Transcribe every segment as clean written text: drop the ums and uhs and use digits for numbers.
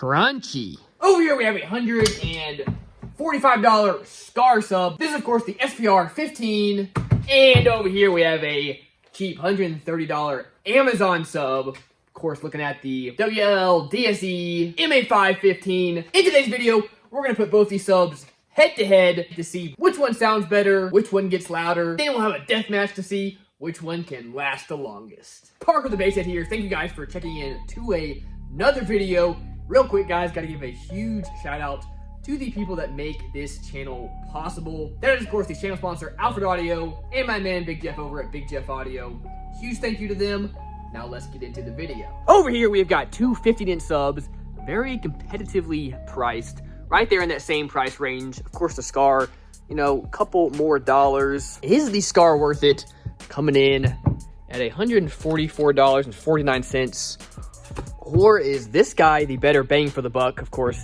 crunchy. Over here we have a $145 Skar sub. This is of course the SPR 15. And over here we have a cheap $130 Amazon sub. Of course, looking at the WLLDSE MA515. In today's video, we're gonna put both these subs head to head to see which one sounds better, which one gets louder. Then we'll have a death match to see which one can last the longest. Parker the Basshead here. Thank you guys for checking in to another video. Real quick, guys, gotta give a huge shout out to the people that make this channel possible. That is, of course, the channel sponsor, Alfred Audio, and my man, Big Jeff over at Big Jeff Audio. Huge thank you to them. Now let's get into the video. Over here, we've got two 15-inch subs, very competitively priced, right there in that same price range. Of course, the Skar, you know, a couple more dollars. Is the Skar worth it? Coming in at $144.49. Or is this guy the better bang for the buck? Of course,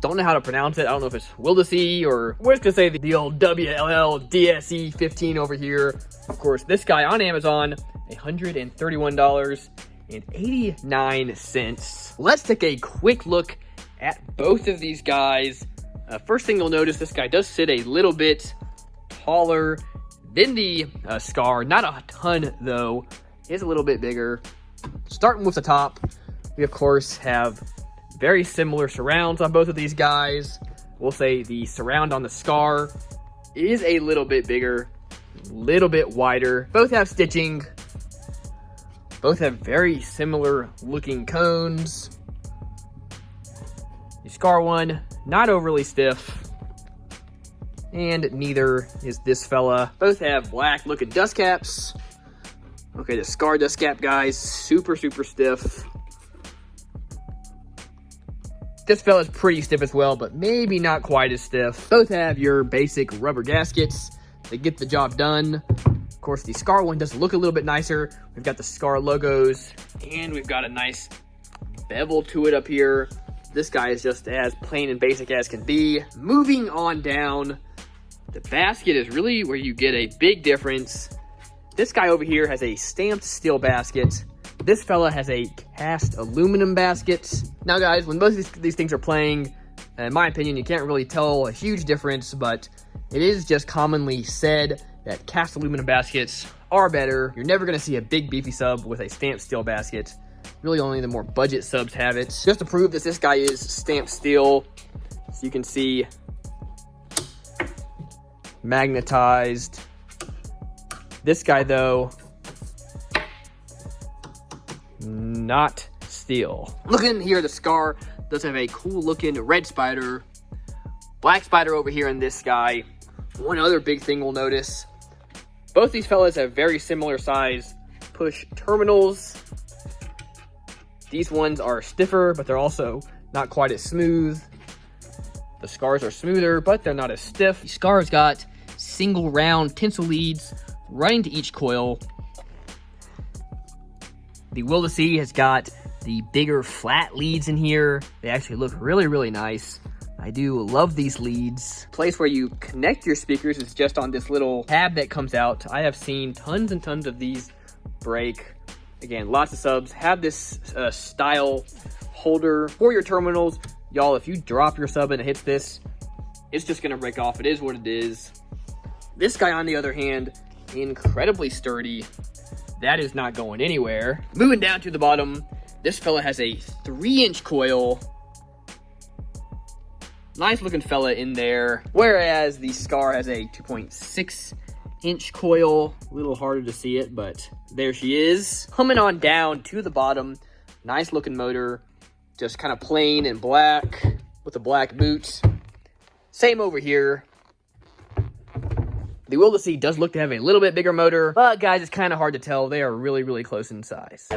don't know how to pronounce it. I don't know if it's WLLDSE or we're just gonna say the old WLLDSE 15 over here. Of course, this guy on Amazon, $131.89. Let's take a quick look at both of these guys. First thing you'll notice, this guy does sit a little bit taller than the Skar. Not a ton though. It is a little bit bigger. Starting with the top, we of course have very similar surrounds on both of these guys. We'll say the surround on the Skar is a little bit bigger, a little bit wider. Both have stitching. Both have very similar looking cones. The Skar one, not overly stiff. And neither is this fella. Both have black looking dust caps. Okay, the Skar dust cap, guys, super stiff. This fella's pretty stiff as well, but maybe not quite as stiff. Both have your basic rubber gaskets that get the job done. Of course, the Skar one does look a little bit nicer. We've got the Skar logos, and we've got a nice bevel to it up here. This guy is just as plain and basic as can be. Moving on down, the basket is really where you get a big difference. This guy over here has a stamped steel basket. This fella has a cast aluminum basket. Now guys, when both of these things are playing, in my opinion, you can't really tell a huge difference, but it is just commonly said that cast aluminum baskets are better. You're never gonna see a big beefy sub with a stamped steel basket. Really only the more budget subs have it. Just to prove that this guy is stamped steel, so you can see magnetized. This guy though, not steel. Looking here, the Skar does have a cool looking red spider, black spider over here in this guy. One other big thing we'll notice, both these fellas have very similar size push terminals. These ones are stiffer, but they're also not quite as smooth. The Skars are smoother, but they're not as stiff. The Skar's got single round tinsel leads right into each coil. The WLLDSE has got the bigger flat leads in here. They actually look really nice. I do love these leads. Place where you connect your speakers is just on this little tab that comes out. I have seen tons and tons of these break. Again, lots of subs have this style holder for your terminals. Y'all, if you drop your sub and it hits this, it's just gonna break off. It is what it is. This guy, on the other hand, incredibly sturdy. That is not going anywhere. Moving down to the bottom, this fella has a 3-inch coil. Nice looking fella in there. Whereas the Skar has a 2.6-inch coil. A little harder to see it, but there she is. Coming on down to the bottom, nice looking motor. Just kind of plain and black with a black boot. Same over here. The WLLDSE does look to have a little bit bigger motor, but guys, it's kind of hard to tell. They are really close in size.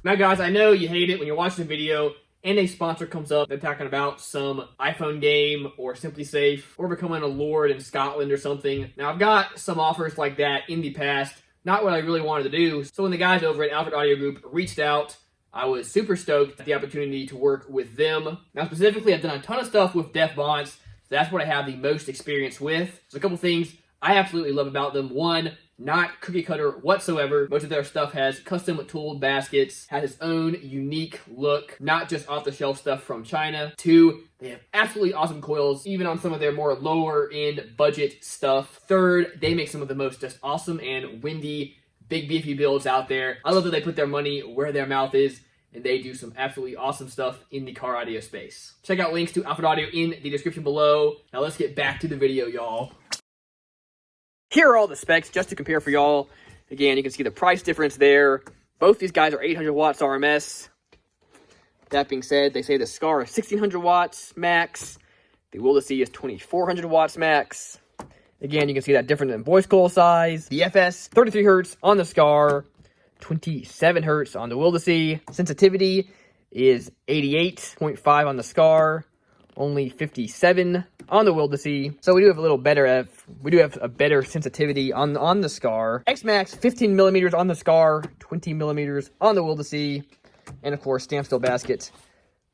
Now guys, I know you hate it when you're watching a video and a sponsor comes up, they're talking about some iPhone game or Simply Safe or becoming a lord in Scotland or something. Now I've got some offers like that in the past. Not what I really wanted to do. So when the guys over at Alfred Audio Group reached out, I was super stoked at the opportunity to work with them. Now specifically, I've done a ton of stuff with DEATHMATCH. So that's what I have the most experience with. So a couple things I absolutely love about them. One, not cookie cutter whatsoever. Most of their stuff has custom tooled baskets, has its own unique look, not just off the shelf stuff from China. Two, they have absolutely awesome coils, even on some of their more lower end budget stuff. Third, they make some of the most just awesome and windy, big beefy builds out there. I love that they put their money where their mouth is, and they do some absolutely awesome stuff in the car audio space. Check out links to Outfit Audio in the description below. Now let's get back to the video, y'all. Here are all the specs just to compare for y'all. Again, you can see the price difference there. Both these guys are 800 watts RMS. That being said, they say the Skar is 1600 watts max. The WLLDSE is 2400 watts max. Again, you can see that difference in voice coil size. The FS, 33 hertz on the Skar, 27 hertz on the WLLDSE. Sensitivity is 88.5 on the Skar, only 57 on the WLLDSE. So we do have a better sensitivity on the Skar. X-Max 15 millimeters on the Skar, 20 millimeters on the WLLDSE, and of course stamp steel basket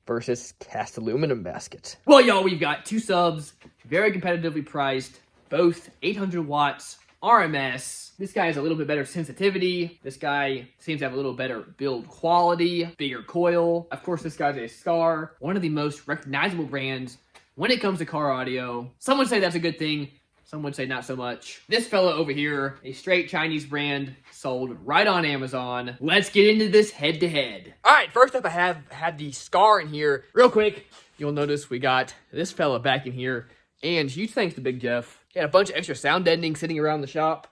versus cast aluminum basket. Well, y'all, we've got two subs, very competitively priced, both 800 watts RMS. This guy has a little bit better sensitivity. This guy seems to have a little better build quality, bigger coil. Of course, this guy's a Skar, one of the most recognizable brands when it comes to car audio. Some would say that's a good thing. Some would say not so much. This fella over here, a straight Chinese brand, sold right on Amazon. Let's get into this head-to-head. All right, first up I had the Skar in here. Real quick, you'll notice we got this fella back in here. And huge thanks to Big Jeff. He had a bunch of extra sound deadening sitting around the shop.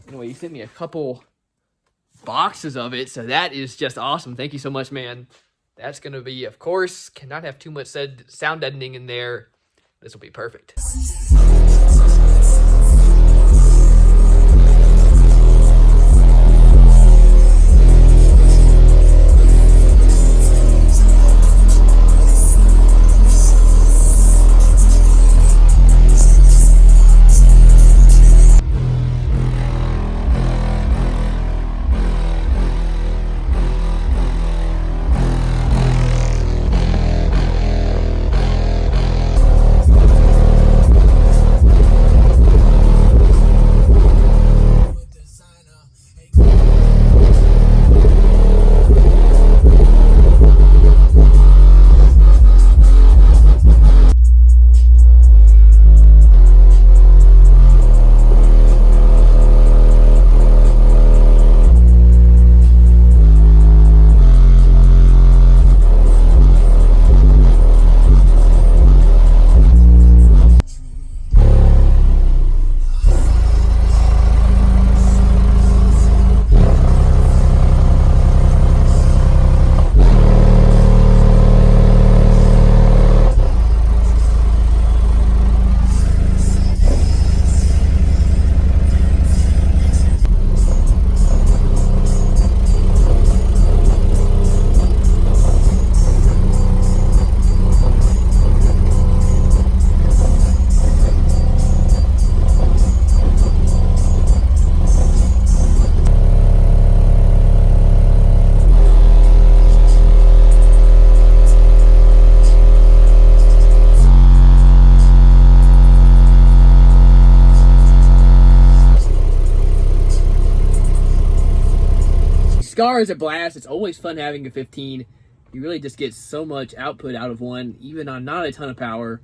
Anyway, he sent me a couple boxes of it, so that is just awesome. Thank you so much, man. That's going to be, of course, cannot have too much sound deadening in there. This will be perfect. Skar is a blast. It's always fun having a 15. You really just get so much output out of one, even on not a ton of power.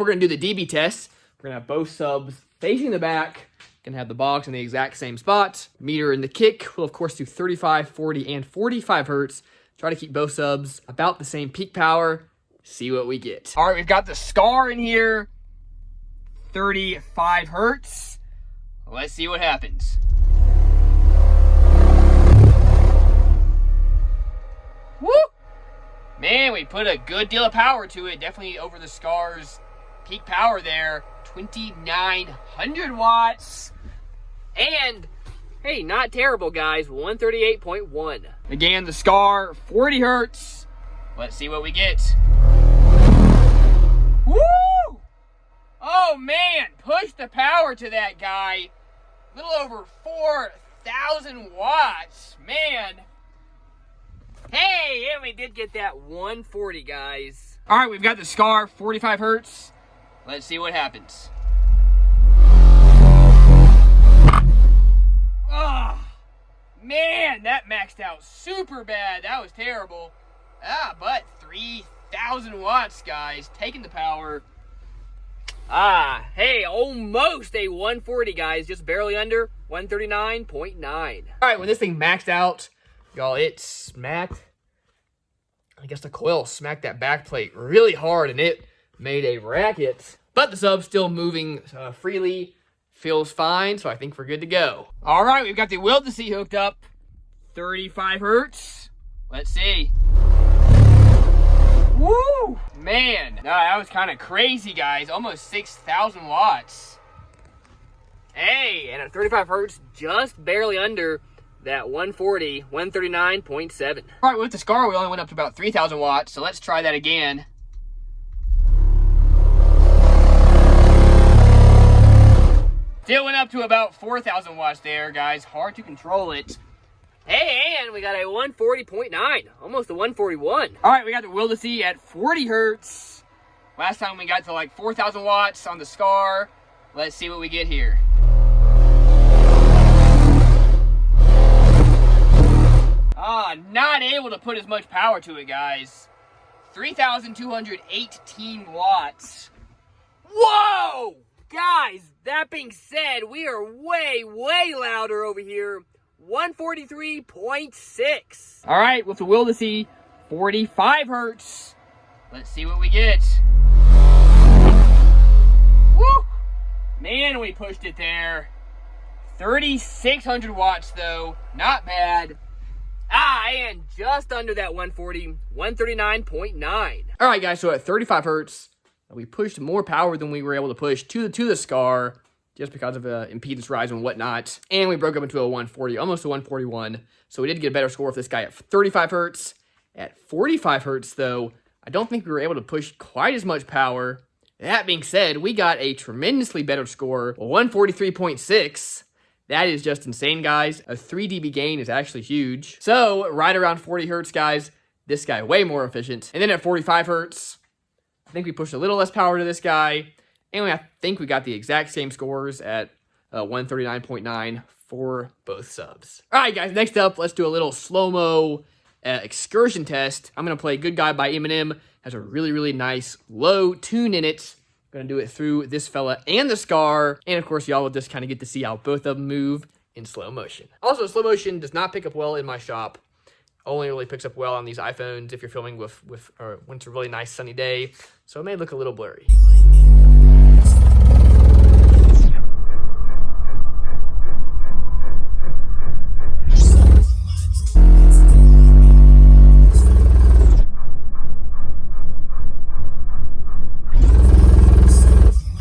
we're going to do the DB test. We're going to have both subs facing the back. Going to have the box in the exact same spot. Meter in the kick. We'll, of course, do 35, 40, and 45 hertz. Try to keep both subs about the same peak power. See what we get. All right, we've got the Skar in here. 35 hertz. Let's see what happens. Woo! Man, we put a good deal of power to it. Definitely over the Skar's peak power there. 2,900 watts. And, hey, not terrible, guys. 138.1. Again, the Skar, 40 hertz. Let's see what we get. Woo! Oh, man. Push the power to that guy. A little over 4,000 watts. Man. Hey, and we did get that 140, guys. All right, we've got the Skar, 45 hertz. Let's see what happens. Oh, man, that maxed out super bad. That was terrible. But 3,000 watts, guys. Taking the power. Hey, almost a 140, guys. Just barely under 139.9. All right, when this thing maxed out, y'all, it smacked, I guess the coil smacked that back plate really hard, and it made a racket. But the sub's still moving freely. Feels fine, so I think we're good to go. All right, we've got the WLLDSE hooked up. 35 hertz. Let's see. Woo! Man, that was kind of crazy, guys. Almost 6,000 watts. Hey, and at 35 hertz, just barely under that 140, 139.7. All right, with the Skar, we only went up to about 3,000 watts, so let's try that again. Still went up to about 4,000 watts there, guys. Hard to control it. Hey, and we got a 140.9, almost a 141. All right, we got the WLLDSE at 40 hertz. Last time we got to like 4,000 watts on the Skar. Let's see what we get here. Not able to put as much power to it, guys. 3,218 watts. Whoa! Guys, that being said, we are way, way louder over here. 143.6. All right, with the WLLDSE, 45 hertz. Let's see what we get. Woo! Man, we pushed it there. 3,600 watts, though. Not bad. And just under that 140, 139.9. All right, guys, so at 35 hertz, we pushed more power than we were able to push to the Skar, just because of impedance rise and whatnot. And we broke up into a 140, almost a 141. So we did get a better score with this guy at 35 hertz. At 45 hertz, though, I don't think we were able to push quite as much power. That being said, we got a tremendously better score, 143.6. That is just insane, guys. A 3 dB gain is actually huge. So right around 40 hertz, guys, this guy way more efficient. And then at 45 hertz, I think we pushed a little less power to this guy. And I think we got the exact same scores at 139.9 for both subs. All right, guys, next up, let's do a little slow-mo excursion test. I'm going to play Good Guy by Eminem. Has a really, really nice low tune in it. Going to do it through this fella and the Skar. And, of course, y'all will just kind of get to see how both of them move in slow motion. Also, slow motion does not pick up well in my shop. Only really picks up well on these iPhones if you're filming when it's a really nice sunny day. So it may look a little blurry.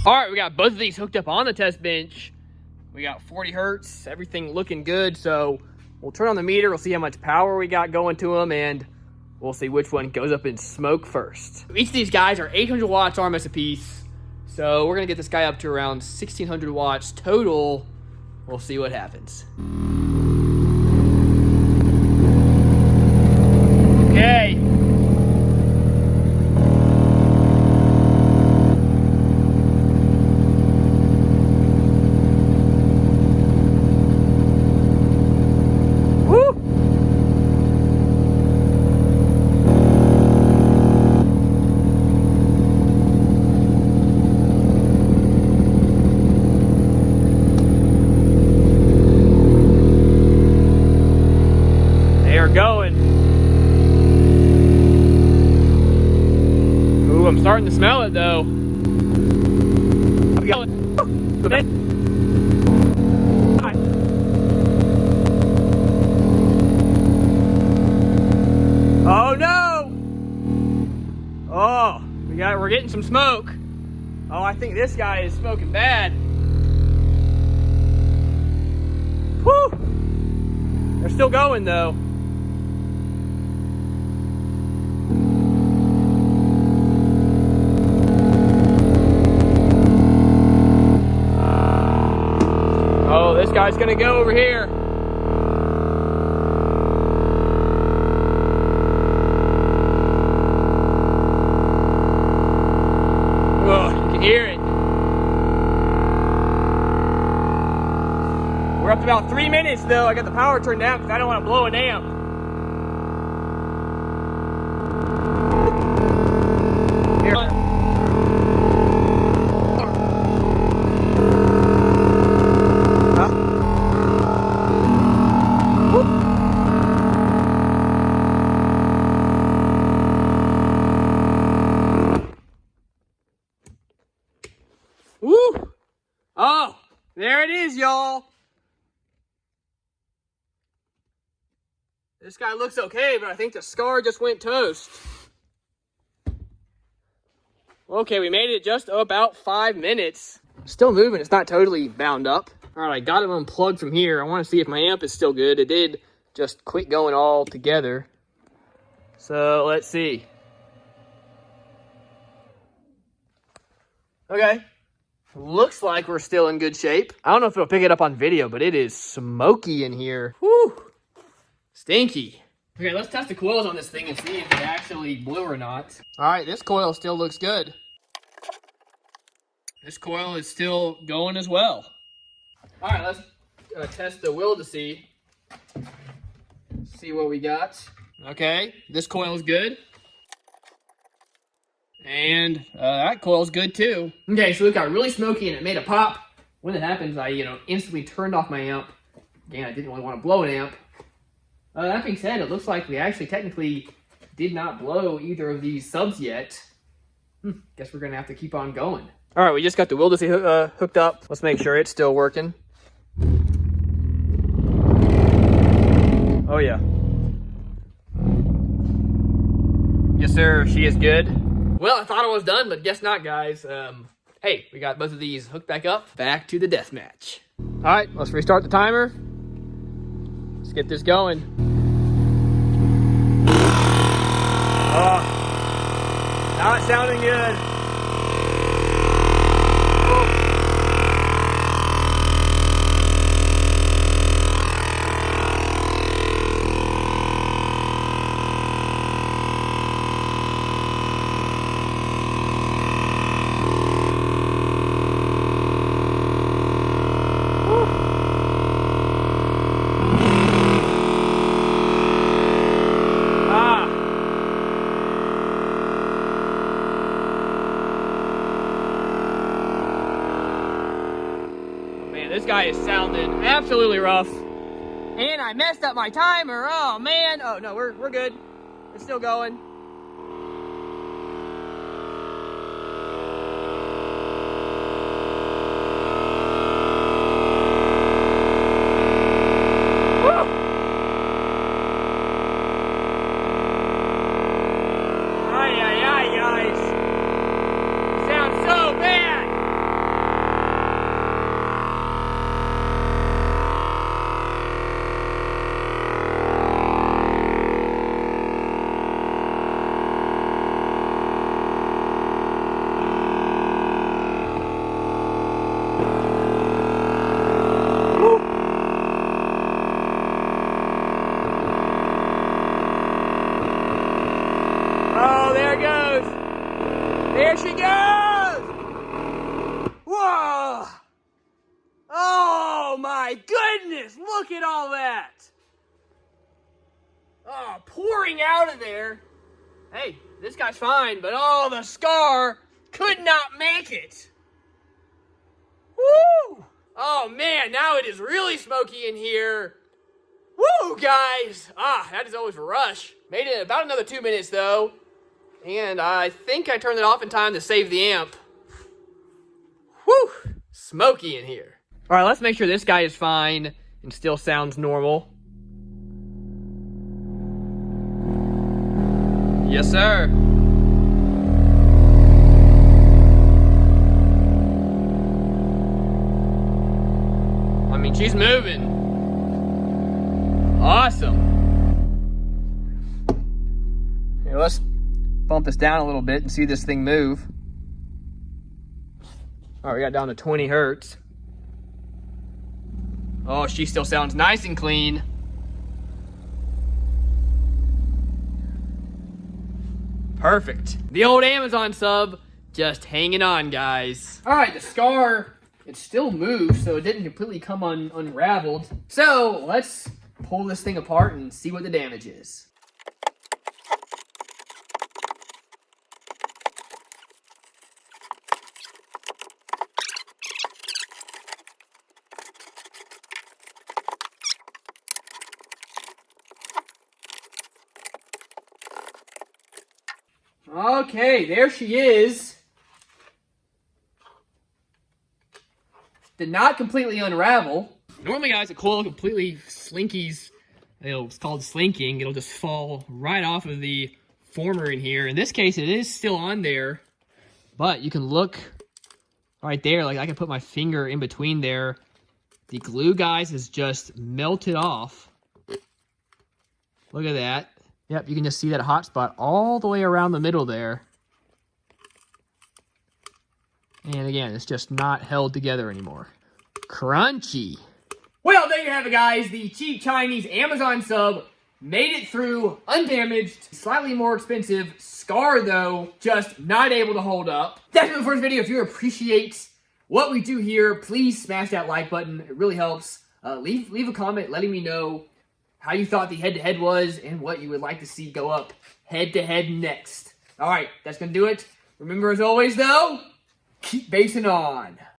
All right, we got both of these hooked up on the test bench. We got 40 hertz, everything looking good. So we'll turn on the meter, we'll see how much power we got going to them, and we'll see which one goes up in smoke first. Each of these guys are 800 watts RMS apiece. So we're gonna get this guy up to around 1,600 watts total. We'll see what happens. Okay. We're going. Ooh, I'm starting to smell it though. I'm going. Oh no! Oh, we're getting some smoke. Oh, I think this guy is smoking bad. Whew! They're still going though. Oh, this guy's gonna go over here. Oh, you can hear it. We're up to about 3 minutes though. I got the power turned down because I don't want to blow an amp. Here. Woo! Oh, there it is, y'all. This guy looks okay, but I think the Skar just went toast. Okay, we made it just about 5 minutes. Still moving, it's not totally bound up. All right, I got it unplugged from here. I want to see if my amp is still good. It did just quit going all together. So let's see. Okay. Looks like we're still in good shape. I don't know if it'll pick it up on video, but it is smoky in here. Whew. Stinky. Okay, let's test the coils on this thing and see if it actually blew or not. All right, this coil still looks good. This coil is still going as well. All right, let's test the WLLDSE. See what we got. Okay, this coil is good. And that coil's good too. Okay, so it got really smoky and it made a pop. When it happens, I instantly turned off my amp. Again, I didn't really want to blow an amp. That being said, it looks like we actually technically did not blow either of these subs yet. Guess we're gonna have to keep on going. All right, we just got the WLLDSE hooked up. Let's make sure it's still working. Oh yeah. Yes sir, she is good. Well, I thought I was done, but guess not, guys. Hey, we got both of these hooked back up. Back to the deathmatch. All right, let's restart the timer. Let's get this going. Oh, not sounding good. This guy is sounding absolutely rough. And I messed up my timer. Oh man. Oh no, we're good. It's still going. Woo! Ay, ay, ay, guys. It sounds so bad. Oh, there it goes. There she goes. Whoa. Oh, my goodness. Look at all that. Oh, pouring out of there. Hey, this guy's fine, but oh, the Skar could not make it. Woo. Oh, man, now it is really smoky in here. Woo. Woo, guys! That is always a rush. Made it about another 2 minutes, though. And I think I turned it off in time to save the amp. Whew! Smoky in here. All right, let's make sure this guy is fine and still sounds normal. Yes, sir. I mean, she's moving. Awesome. Here, let's bump this down a little bit and see this thing move. All right, we got down to 20 hertz. Oh, she still sounds nice and clean. Perfect. The old Amazon sub just hanging on, guys. All right, the Skar, it still moves, so it didn't completely come unraveled. So let's pull this thing apart and see what the damage is. Okay, there she is. Did not completely unravel. Normally, guys, a coil completely slinkies. It's called slinking. It'll just fall right off of the former in here. In this case, it is still on there, but you can look right there. Like, I can put my finger in between there. The glue, guys, is just melted off. Look at that. Yep, you can just see that hot spot all the way around the middle there. And again, it's just not held together anymore. Crunchy. Well, there you have it, guys. The cheap Chinese Amazon sub made it through undamaged. Slightly more expensive. Skar, though, just not able to hold up. That's it for the first video. If you appreciate what we do here, please smash that like button. It really helps. Leave a comment letting me know how you thought the head-to-head was, and what you would like to see go up head-to-head next. All right, that's going to do it. Remember, as always, though, keep basing on.